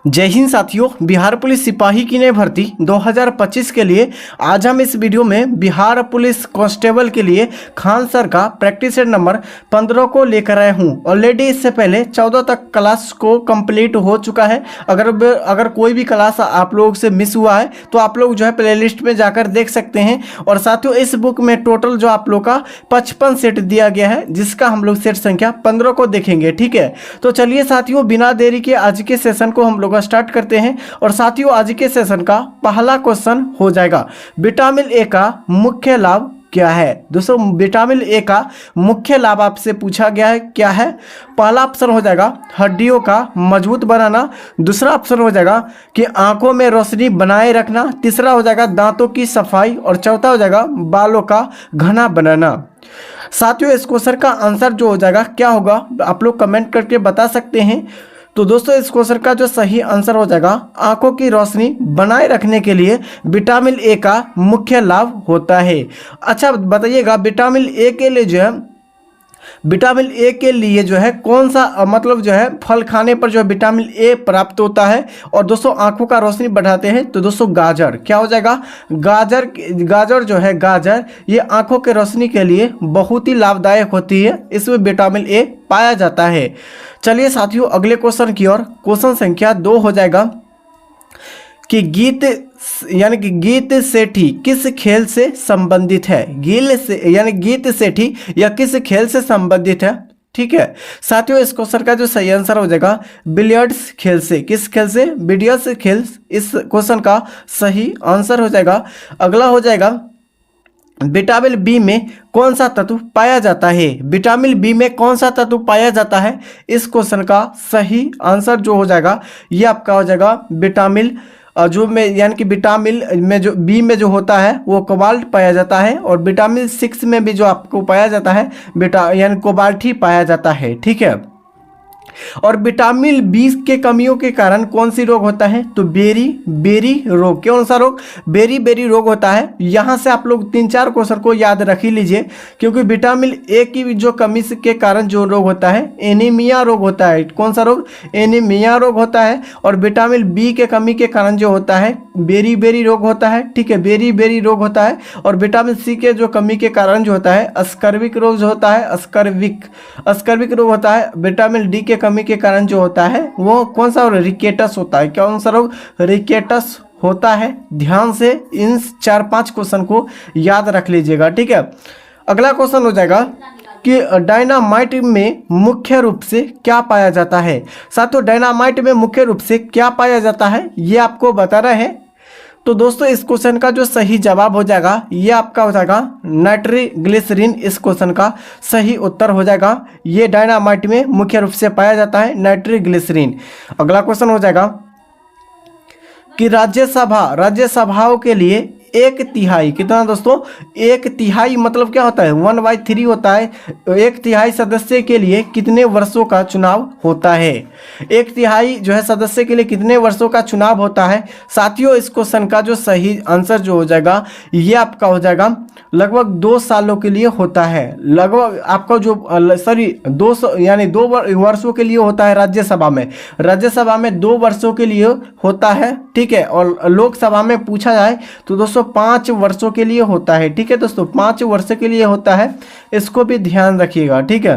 जय हिंद साथियों, बिहार पुलिस सिपाही की नई भर्ती 2025 के लिए आज हम इस वीडियो में बिहार पुलिस कांस्टेबल के लिए खान सर का प्रैक्टिस सेट नंबर 15 को लेकर आया हूं। ऑलरेडी इससे पहले 14 तक क्लास को कंप्लीट हो चुका है। अगर कोई भी क्लास आप लोगों से मिस हुआ है तो आप लोग जो है प्लेलिस्ट में जाकर देख सकते हैं। और साथियों इस बुक में टोटल जो आप लोग का 55 सेट दिया गया है, जिसका हम लोग सेट संख्या 15 को देखेंगे। ठीक है, तो चलिए साथियों बिना देरी के आज के सेशन को हम लोग स्टार्ट करते हैं। और साथियों आज के सेशन का पहला क्वेश्चन हो जाएगा, विटामिन ए का मुख्य लाभ क्या है। दोस्तों विटामिन ए का मुख्य लाभ आपसे पूछा गया है, क्या है। पहला ऑप्शन हो जाएगा हड्डियों का मजबूत बनाना। दूसरा ऑप्शन हो जाएगा कि आंखों में रोशनी बनाए रखना। तीसरा हो जाएगा दांतों की सफाई। और चौथा हो जाएगा बालों का घना बनाना। साथियों इस क्वेश्चन का आंसर जो हो जाएगा क्या होगा, आप लोग कमेंट करके बता सकते हैं। तो दोस्तों इस क्वेश्चन का जो सही आंसर हो जाएगा, आंखों की रोशनी बनाए रखने के लिए विटामिन ए का मुख्य लाभ होता है। अच्छा बताइएगा, विटामिन ए के लिए जो है कौन सा मतलब जो है फल खाने पर जो है विटामिन ए प्राप्त होता है। और दोस्तों आंखों का रोशनी बढ़ाते हैं तो दोस्तों गाजर क्या हो जाएगा, गाजर जो है गाजर ये आंखों के रोशनी के लिए बहुत ही लाभदायक होती है, इसमें विटामिन ए पाया जाता है। चलिए साथियों अगले क्वेश्चन की ओर। क्वेश्चन संख्या 2 हो जाएगा कि गीत सेठी किस खेल से संबंधित है। गीत सेठी या किस खेल से संबंधित है। ठीक है साथियों इस क्वेश्चन का जो सही आंसर हो जाएगा बिलियर्ड्स खेल से। किस खेल से, बिलियर्ड्स खेल इस क्वेश्चन का सही आंसर हो जाएगा। अगला हो जाएगा विटामिन बी में कौन सा तत्व पाया जाता है। विटामिन बी में कौन सा तत्व पाया जाता है, इस क्वेश्चन का सही आंसर जो हो जाएगा ये आपका हो जाएगा विटामिन विटामिन में जो बी में जो होता है वो कोबाल्ट पाया जाता है। और विटामिन 6 में भी जो आपको पाया जाता है कोबाल्ट ही पाया जाता है। ठीक है, और विटामिन बी के कमियों के कारण कौन सी रोग होता है, तो बेरी रोग। कौन सा रोग, बेरी रोग होता है। यहाँ से आप लोग 3-4 क्वेश्चन को याद रख ही लीजिए, क्योंकि विटामिन ए की जो कमी के कारण जो रोग होता है एनीमिया रोग होता है। कौन सा रोग, एनीमिया रोग होता है। और विटामिन बी के कमी के कारण जो होता है बेरी रोग होता है। ठीक है, बेरी रोग होता है। और विटामिन सी के जो कमी के कारण जो होता है स्कर्विक रोग जो होता है, स्कर्विक रोग होता है। विटामिन डी के कमी के कारण जो होता है वो कौन सा, रिकेटस होता है। कौन सा रोग, रिकेटस होता है। ध्यान से इन 4-5 क्वेश्चन को याद रख लीजिएगा। ठीक है, अगला क्वेश्चन हो जाएगा कि डायनामाइट में मुख्य रूप से क्या पाया जाता है। साथियों डायनामाइट में मुख्य रूप से क्या पाया जाता है ये आपको बता रहे हैं। तो दोस्तों इस क्वेश्चन का जो सही जवाब हो जाएगा ये आपका हो जाएगा नाइट्रोग्लिसरीन। इस क्वेश्चन का सही उत्तर हो जाएगा, ये डायनामाइट में मुख्य रूप से पाया जाता है नाइट्रोग्लिसरीन। अगला क्वेश्चन हो जाएगा कि राज्यसभाओं के लिए 1/3 कितना दोस्तों, 1/3 मतलब क्या होता है, 1/3 होता है। 1/3 सदस्य के लिए कितने वर्षों का चुनाव होता है। 1/3 जो है सदस्य के लिए कितने वर्षों का चुनाव होता है। साथियों इस क्वेश्चन का जो सही आंसर जो हो जाएगा ये आपका हो जाएगा लगभग 2 सालों के लिए होता है। लगभग आपका जो 2 वर्षों के लिए होता है राज्यसभा में 2 वर्षों के लिए होता है। ठीक है, और लोकसभा में पूछा जाए तो दोस्तों 5 वर्षों के लिए होता है। ठीक है दोस्तों 5 वर्ष के लिए होता है, इसको भी ध्यान रखिएगा। ठीक है,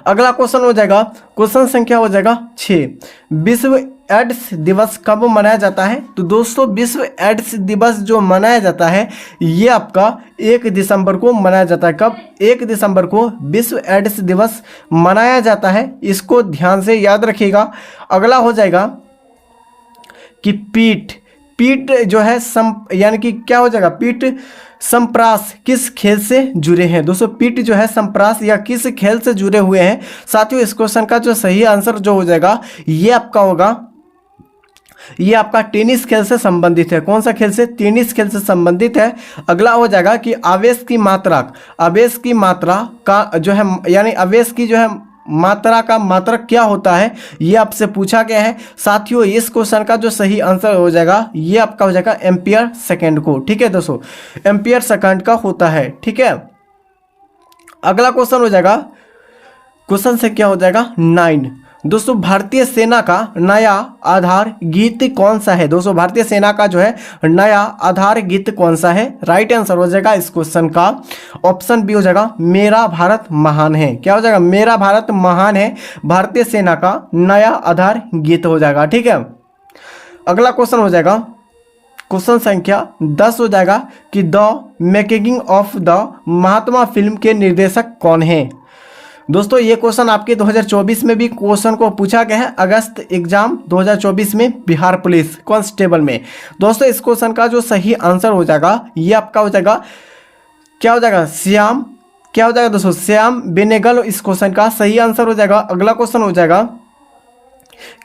अगला क्वेश्चन हो जाएगा, क्वेश्चन संख्या हो जाएगा 6, विश्व एड्स दिवस कब मनाया जाता है। तो दोस्तों विश्व एड्स दिवस जो मनाया जाता है ये आपका 1 दिसंबर को मनाया जाता है। कब, 1 दिसंबर को विश्व एड्स दिवस मनाया जाता है, इसको ध्यान से याद रखिएगा। अगला हो जाएगा कि पीठ जो है क्या हो जाएगा, पीठ संप्रास किस खेल से जुड़े हैं। दोस्तों पीठ जो है संप्रास या किस खेल से जुड़े हुए हैं। साथियों इस क्वेश्चन का जो सही आंसर जो हो जाएगा ये आपका होगा, ये आपका टेनिस खेल से संबंधित है। कौन सा खेल से, टेनिस खेल से संबंधित है। अगला हो जाएगा कि आवेश की मात्रा का जो है आवेश की जो है मात्रा का मात्रक क्या होता है ये आपसे पूछा गया है। साथियों इस क्वेश्चन का जो सही आंसर हो जाएगा ये आपका हो जाएगा एम्पियर सेकंड को। ठीक है दोस्तों, एम्पियर सेकंड का होता है। ठीक है, अगला क्वेश्चन हो जाएगा, क्वेश्चन से क्या हो जाएगा 9, दोस्तों भारतीय सेना का नया आधार गीत कौन सा है? दोस्तों भारतीय सेना का जो है नया आधार गीत कौन सा है? राइट आंसर हो जाएगा इस क्वेश्चन का ऑप्शन बी हो जाएगा मेरा भारत महान है। क्या हो जाएगा? मेरा भारत महान है भारतीय सेना का नया आधार गीत हो जाएगा। ठीक है, अगला क्वेश्चन हो जाएगा क्वेश्चन संख्या 10 हो जाएगा कि the making of the Mahatma film के निर्देशक कौन है? दोस्तों ये क्वेश्चन आपके 2024 में भी क्वेश्चन को पूछा गया है, अगस्त एग्जाम 2024 में बिहार पुलिस कांस्टेबल में। दोस्तों इस क्वेश्चन का जो सही आंसर हो जाएगा ये आपका हो जाएगा, क्या हो जाएगा? श्याम, क्या हो जाएगा दोस्तों? श्याम बेनेगल इस क्वेश्चन का सही आंसर हो जाएगा। अगला क्वेश्चन हो जाएगा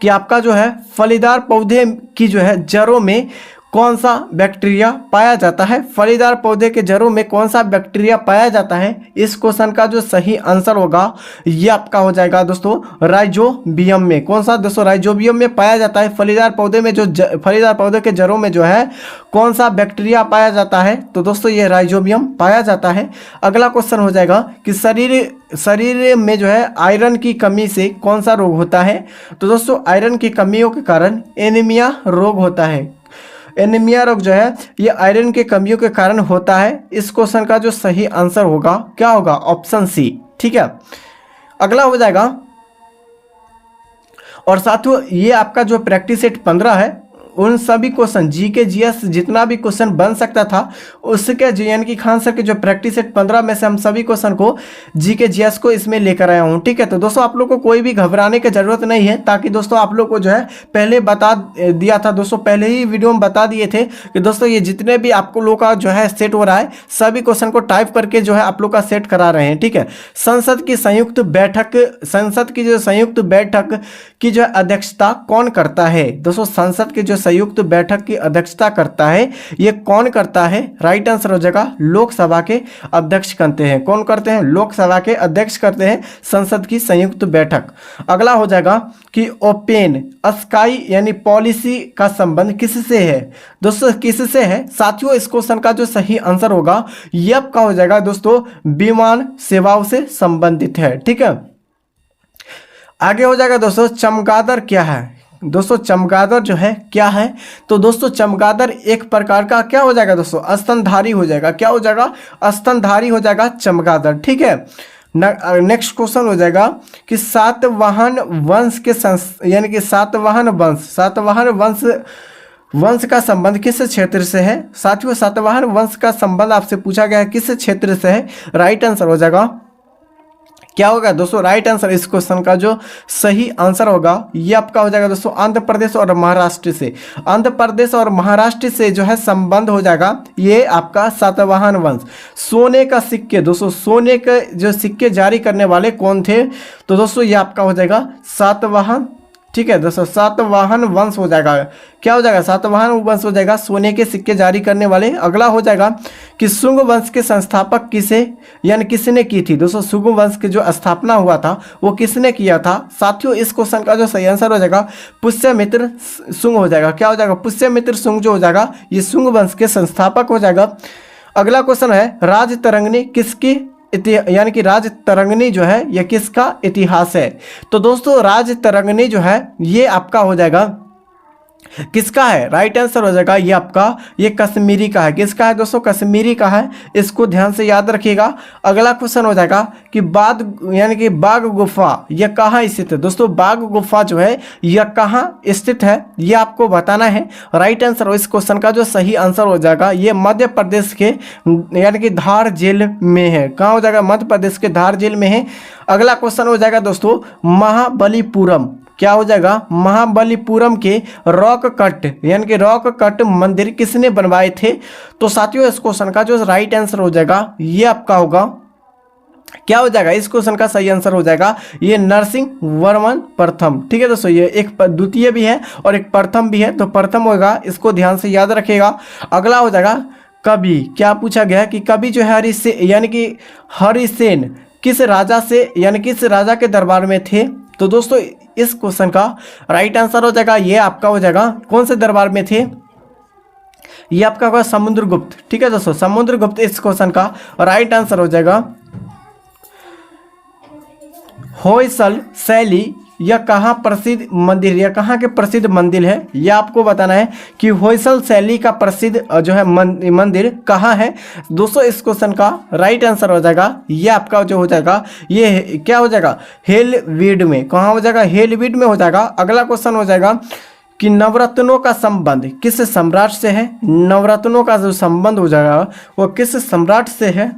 कि आपका जो है फलीदार पौधे की जो है जड़ों में कौन सा बैक्टीरिया पाया जाता है? फलीदार पौधे के जड़ों में कौन सा बैक्टीरिया पाया जाता है? इस क्वेश्चन का जो सही आंसर होगा ये आपका हो जाएगा दोस्तों राइजोबियम में। कौन सा दोस्तों? राइजोबियम में पाया जाता है। फलीदार पौधे में जो फलीदार पौधे के जड़ों में जो है कौन सा बैक्टीरिया पाया जाता है? तो दोस्तों ये राइजोबियम पाया जाता है। अगला क्वेश्चन हो जाएगा कि शरीर में जो है आयरन की कमी से कौन सा रोग होता है? तो दोस्तों आयरन की कमियों के कारण एनीमिया रोग होता है। एनीमिया रोग जो है ये आयरन के कमियों के कारण होता है। इस क्वेश्चन का जो सही आंसर होगा क्या होगा? Option C. ठीक है, अगला हो जाएगा और साथियों ये आपका जो प्रैक्टिस सेट 15 है उन सभी क्वेश्चन जीके जीएस जितना भी क्वेश्चन बन सकता था उसके यानी कि खान सर के जो प्रैक्टिस सेट 15 में से हम सभी क्वेश्चन को जीके जीएस को इसमें लेकर आया हूँ। ठीक है, तो दोस्तों आप लोग को कोई भी घबराने की जरूरत नहीं है, ताकि दोस्तों आप लोग को जो है पहले बता दिया था दोस्तों, पहले ही वीडियो में बता दिए थे कि दोस्तों ये जितने भी आपको लोग का जो है सेट हो रहा है सभी क्वेश्चन को टाइप करके जो है आप लोग का सेट करा रहे हैं। ठीक है, संसद की जो संयुक्त बैठक की जो अध्यक्षता कौन करता है? दोस्तों संसद की जो संयुक्त बैठक की अध्यक्षता करता है ये कौन करता है? राइट आंसर हो जाएगा लोकसभा के अध्यक्ष करते हैं। कौन करते हैं? लोकसभा के अध्यक्ष करते हैं संसद की संयुक्त बैठक। अगला हो जाएगा कि ओपन स्काई यानी पॉलिसी का संबंध किससे है? दोस्तों किससे है? साथियों इस क्वेश्चन का जो सही आंसर होगा ये आपका हो जाएगा दोस्तों विमान सेवाओं से संबंधित है। ठीक है, आगे हो जाएगा दोस्तों चमगादड़ क्या है? दोस्तों चमगादड़ जो है क्या है? तो दोस्तों चमगादड़ एक प्रकार का क्या हो जाएगा दोस्तों? स्तनधारी हो जाएगा। क्या हो जाएगा? स्तनधारी हो जाएगा चमगादड़। ठीक है, नेक्स्ट क्वेश्चन हो जाएगा कि सातवाहन वंश के यानी कि सातवाहन वंश का संबंध किस क्षेत्र से है? साथियों सातवाहन वंश का संबंध आपसे पूछा गया है किस क्षेत्र से है? राइट आंसर हो जाएगा क्या होगा दोस्तों? राइट आंसर इस क्वेश्चन का जो सही आंसर होगा ये आपका हो जाएगा दोस्तों आंध्र प्रदेश और महाराष्ट्र से। आंध्र प्रदेश और महाराष्ट्र से जो है संबंध हो जाएगा ये आपका सातवाहन वंश। सोने का सिक्के, दोस्तों सोने के जो सिक्के जारी करने वाले कौन थे? तो दोस्तों ये आपका हो जाएगा सातवाहन। ठीक है दोस्तों, सातवाहन वंश हो जाएगा। क्या हो जाएगा? सातवाहन वंश हो जाएगा सोने के सिक्के जारी करने वाले। अगला हो जाएगा कि शुंग वंश के संस्थापक किसे यानी किसने की थी? दोस्तों शुंग वंश की जो स्थापना हुआ था वो किसने किया था? साथियों इस क्वेश्चन का जो सही आंसर हो जाएगा पुष्यमित्र शुंग हो जाएगा। क्या हो जाएगा? पुष्यमित्र शुंग जो हो जाएगा ये शुंग वंश के संस्थापक हो जाएगा। अगला क्वेश्चन है राजतरंगिणी किसकी यानी कि राजतरंगिणी जो है यह किसका इतिहास है? तो दोस्तों राजतरंगिणी जो है ये आपका हो जाएगा किसका है? राइट आंसर हो जाएगा ये आपका ये कश्मीरी का है। किसका है दोस्तों? कश्मीरी का है। इसको ध्यान से याद रखिएगा। अगला क्वेश्चन हो जाएगा कि यानी कि बाघ गुफा यह कहाँ स्थित है? दोस्तों बाघ गुफा जो है यह कहाँ स्थित है ये आपको बताना है। राइट आंसर इस क्वेश्चन का जो सही आंसर हो जाएगा ये मध्य प्रदेश के यानी कि धार जेल में है। कहाँ हो जाएगा? मध्य प्रदेश के धार जेल में है। अगला क्वेश्चन हो जाएगा दोस्तों महाबलीपुरम। क्या हो जाएगा? महाबलीपुरम के रॉक कट यानी कि रॉक कट मंदिर किसने बनवाए थे? तो साथियों इस क्वेश्चन का जो राइट आंसर हो जाएगा ये आपका होगा क्या हो जाएगा? इस क्वेश्चन का सही आंसर हो जाएगा ये नरसिंह वर्मन प्रथम। ठीक है दोस्तों, ये एक द्वितीय भी है और एक प्रथम भी है, तो प्रथम होगा, इसको ध्यान से याद रखिएगा। अगला हो जाएगा कवि। क्या पूछा गया कि कवि जो है यानी कि हरिसेन किस राजा से यानी किस राजा के दरबार में थे? तो दोस्तों इस क्वेश्चन का राइट आंसर हो जाएगा ये आपका हो जाएगा कौन से दरबार में थे? ये आपका होगा समुद्रगुप्त। ठीक है दोस्तों, समुद्रगुप्त इस क्वेश्चन का राइट आंसर हो जाएगा। होयसल शैली यह कहाँ प्रसिद्ध मंदिर, यह कहाँ के प्रसिद्ध मंदिर है, यह आपको बताना है कि होयसल शैली का प्रसिद्ध जो है मंदिर कहाँ है। दोस्तों इस क्वेश्चन का राइट आंसर हो जाएगा, ये आपका जो हो जाएगा ये क्या हो जाएगा, हेलवीड में। कहाँ हो जाएगा, हेलवीड में हो जाएगा। अगला क्वेश्चन हो जाएगा कि नवरत्नों का संबंध किस सम्राट से है। नवरत्नों का जो संबंध हो जाएगा वो किस सम्राट से है।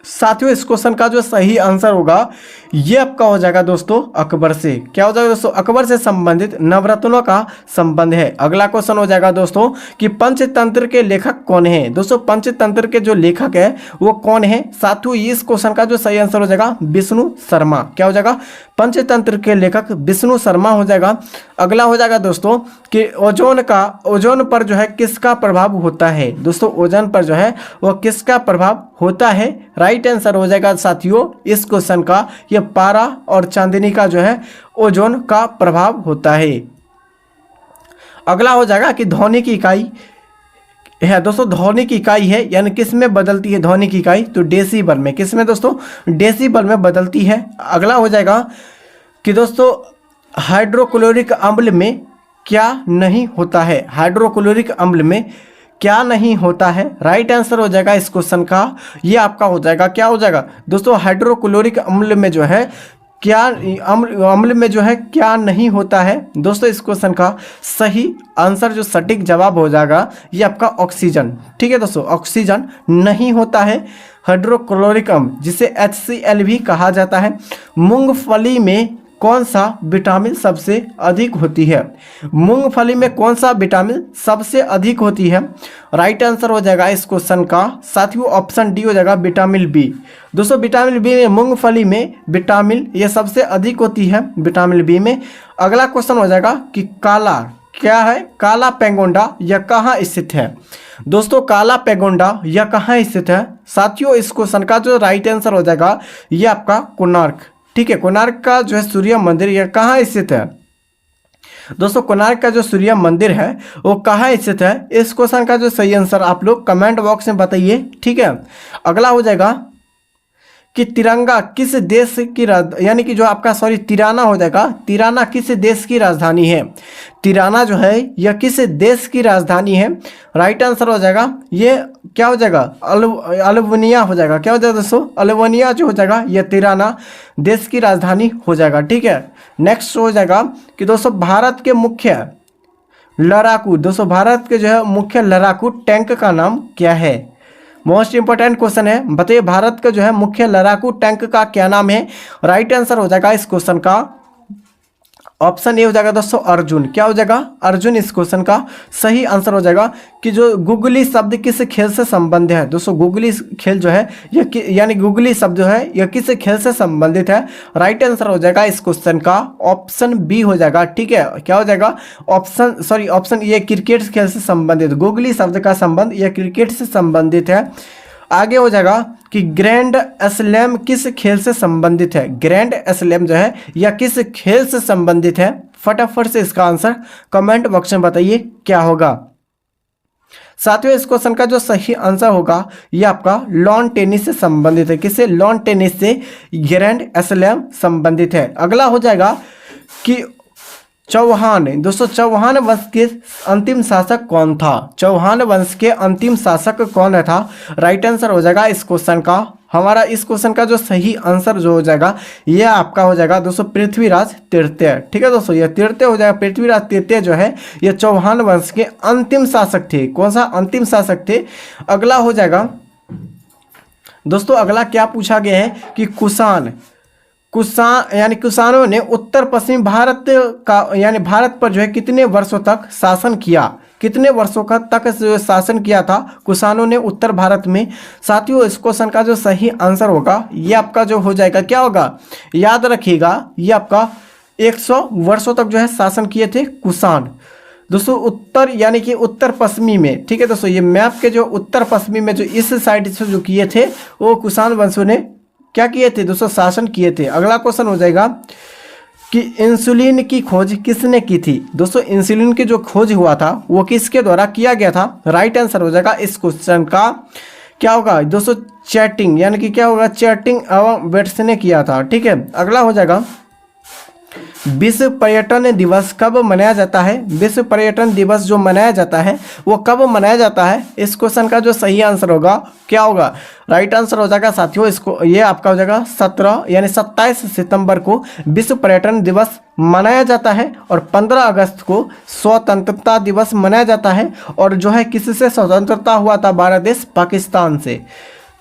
साथियों इस क्वेश्चन का जो सही आंसर होगा ये आपका हो जाएगा दोस्तों अकबर से। क्या हो जाएगा दोस्तों, अकबर से संबंधित नवरत्नों का संबंध है। अगला क्वेश्चन हो जाएगा दोस्तों कि पंचतंत्र के लेखक कौन है। दोस्तों पंचतंत्र के जो लेखक है वो कौन है। साथियों इस क्वेश्चन का जो सही आंसर हो जाएगा विष्णु शर्मा। क्या हो जाएगा, पंचतंत्र के लेखक विष्णु शर्मा हो जाएगा। अगला हो जाएगा दोस्तों कि ओजोन पर जो है किसका प्रभाव होता है। दोस्तों ओजोन पर जो है वो किसका प्रभाव होता है। राइट आंसर हो जाएगा साथियों इस क्वेश्चन का ये पारा और चांदनी का जो है ओजोन का प्रभाव होता है। अगला हो जाएगा कि ध्वनि की इकाई है। दोस्तों ध्वनि की इकाई है यानी किस में बदलती है ध्वनि की इकाई, तो डेसीबल में। किस में दोस्तों, डेसीबल में बदलती है। अगला हो जाएगा कि दोस्तों हाइड्रोक्लोरिक अम्ल में क्या नहीं होता है। हाइड्रोक्लोरिक अम्ल में क्या नहीं होता है। राइट आंसर हो जाएगा इस क्वेश्चन का ये आपका हो जाएगा, क्या हो जाएगा दोस्तों, हाइड्रोक्लोरिक अम्ल में जो है क्या अम्ल में जो है क्या नहीं होता है। दोस्तों इस क्वेश्चन का सही आंसर जो सटीक जवाब हो जाएगा ये आपका ऑक्सीजन। ठीक है दोस्तों, ऑक्सीजन नहीं होता है हाइड्रोक्लोरिक अम्ल जिसे HCl भी कहा जाता है। मूंगफली में कौन सा विटामिन सबसे अधिक होती है। मूंगफली में कौन सा विटामिन सबसे अधिक होती है। राइट आंसर हो जाएगा इस क्वेश्चन का साथियों ऑप्शन डी हो जाएगा विटामिन बी। दोस्तों विटामिन बी में मूंगफली में विटामिन ये सबसे अधिक होती है विटामिन बी में। अगला क्वेश्चन हो जाएगा कि काला क्या है, काला पैगोंडा यह कहाँ स्थित है। दोस्तों काला पैगोंडा यह कहाँ स्थित है। साथियों इस क्वेश्चन का जो राइट आंसर हो जाएगा ये आपका कोणार्क। ठीक है, कोणार्क का जो है सूर्य मंदिर यह कहाँ स्थित है। दोस्तों कोणार्क का जो सूर्य मंदिर है वो कहाँ स्थित है। इस क्वेश्चन का जो सही आंसर आप लोग कमेंट बॉक्स में बताइए। ठीक है, अगला हो जाएगा कि तिरंगा किस देश की यानी कि जो आपका तिराना हो जाएगा, तिराना किस देश की राजधानी है। तिराना जो है यह किस देश की राजधानी है। राइट आंसर हो जाएगा ये क्या हो जाएगा, अल्बानिया हो जाएगा। क्या हो जाएगा दोस्तों, अल्बानिया जो हो जाएगा यह तिराना देश की राजधानी हो जाएगा। ठीक है, नेक्स्ट हो जाएगा कि दोस्तों भारत के मुख्य लड़ाकू, दोस्तों भारत के जो है मुख्य लड़ाकू टैंक का नाम क्या है। मोस्ट इंपॉर्टेंट क्वेश्चन है, बताइए भारत का जो है मुख्य लड़ाकू टैंक का क्या नाम है। राइट आंसर हो जाएगा इस क्वेश्चन का ऑप्शन ए हो जाएगा दोस्तों अर्जुन। क्या हो जाएगा, अर्जुन इस क्वेश्चन का सही आंसर हो जाएगा। कि जो गुगली शब्द किस खेल से संबंधित है। दोस्तों गुगली खेल जो है यानी गुगली शब्द जो है यह किस खेल से संबंधित है। राइट आंसर हो जाएगा इस क्वेश्चन का ऑप्शन बी हो जाएगा। ठीक है, क्या हो जाएगा ऑप्शन ये क्रिकेट खेल से संबंधित, गुगली शब्द का संबंध यह क्रिकेट से संबंधित है। आगे हो जाएगा कि ग्रैंड स्लैम किस खेल से संबंधित है। ग्रैंड स्लैम जो है यह किस खेल से संबंधित है। फटाफट से इसका आंसर कमेंट बॉक्स में बताइए क्या होगा। साथियों इस क्वेश्चन का जो सही आंसर होगा यह आपका लॉन टेनिस से संबंधित है। किससे, लॉन टेनिस से ग्रैंड स्लैम संबंधित है। अगला हो जाएगा कि चौहान, दोस्तों चौहान वंश के अंतिम शासक कौन था। चौहान वंश के अंतिम शासक कौन था। राइट आंसर हो जाएगा इस क्वेश्चन का हमारा इस क्वेश्चन का जो सही आंसर जो हो जाएगा यह आपका हो जाएगा दोस्तों पृथ्वीराज तृतीय। ठीक है दोस्तों, यह तृतीय हो जाएगा। पृथ्वीराज तृतीय जो है यह चौहान वंश के अंतिम शासक थे। कौन सा अंतिम शासक थे। अगला हो जाएगा दोस्तों, अगला क्या पूछा गया है कि कुषाणों ने उत्तर पश्चिमी भारत का यानी भारत पर जो है कितने वर्षों तक शासन किया। कितने वर्षों का तक जो शासन किया था कुषाणों ने उत्तर भारत में। साथियों इस क्वेश्चन का जो सही आंसर होगा ये आपका जो हो जाएगा क्या होगा, याद रखिएगा ये आपका 100 वर्षों तक जो है शासन किए थे कुषाण। दोस्तों उत्तर यानी कि उत्तर पश्चिमी में। ठीक है दोस्तों, ये मैप के जो उत्तर पश्चिमी में जो इस साइड से जो किए थे वो कुषाण वंशों ने क्या किए थे दोस्तों, शासन किए थे। अगला क्वेश्चन हो जाएगा कि इंसुलिन की खोज किसने की थी। दोस्तों इंसुलिन की जो खोज हुआ था वो किसके द्वारा किया गया था। राइट आंसर हो जाएगा इस क्वेश्चन का क्या होगा दोस्तों, चैटिंग यानी कि क्या होगा, चैटिंग एवं बेट्स ने किया था। ठीक है, अगला हो जाएगा विश्व पर्यटन दिवस कब मनाया जाता है? विश्व पर्यटन दिवस जो मनाया जाता है वो कब मनाया जाता है? इस क्वेश्चन का जो सही आंसर होगा क्या होगा? राइट आंसर हो जाएगा साथियों, इसको ये आपका हो जाएगा 17 यानी 27 सितंबर को विश्व पर्यटन दिवस मनाया जाता है और 15 अगस्त को स्वतंत्रता दिवस मनाया जाता है। और जो है किससे स्वतंत्रता हुआ था भारत देश? पाकिस्तान से।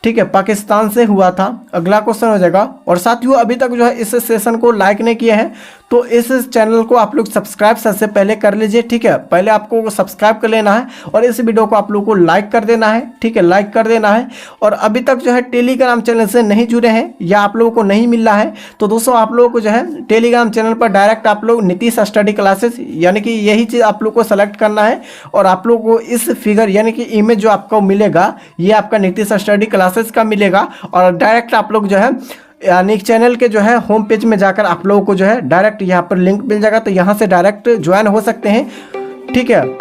ठीक है, पाकिस्तान से हुआ था। अगला क्वेश्चन हो जाएगा। और साथियों अभी तक जो है इस सेशन को लाइक नहीं किए हैं तो इस चैनल को आप लोग सब्सक्राइब सबसे पहले कर लीजिए। ठीक है, पहले आपको सब्सक्राइब कर लेना है और इस वीडियो को आप लोग को लाइक कर देना है। ठीक है, लाइक कर देना है। और अभी तक जो है टेलीग्राम चैनल से नहीं जुड़े हैं या आप लोगों को नहीं मिल रहा है तो दोस्तों आप लोगों को जो है टेलीग्राम चैनल पर डायरेक्ट आप लोग नीतीश स्टडी क्लासेस यानी कि यही चीज़ आप लोग को सेलेक्ट करना है और आप लोग को इस फिगर यानी कि इमेज जो आपको मिलेगा ये आपका नीतीश स्टडी क्लासेस का मिलेगा। और डायरेक्ट आप लोग जो है यानी चैनल के जो है होम पेज में जाकर आप लोगों को जो है डायरेक्ट यहाँ पर लिंक मिल जाएगा तो यहाँ से डायरेक्ट ज्वाइन हो सकते हैं। ठीक है।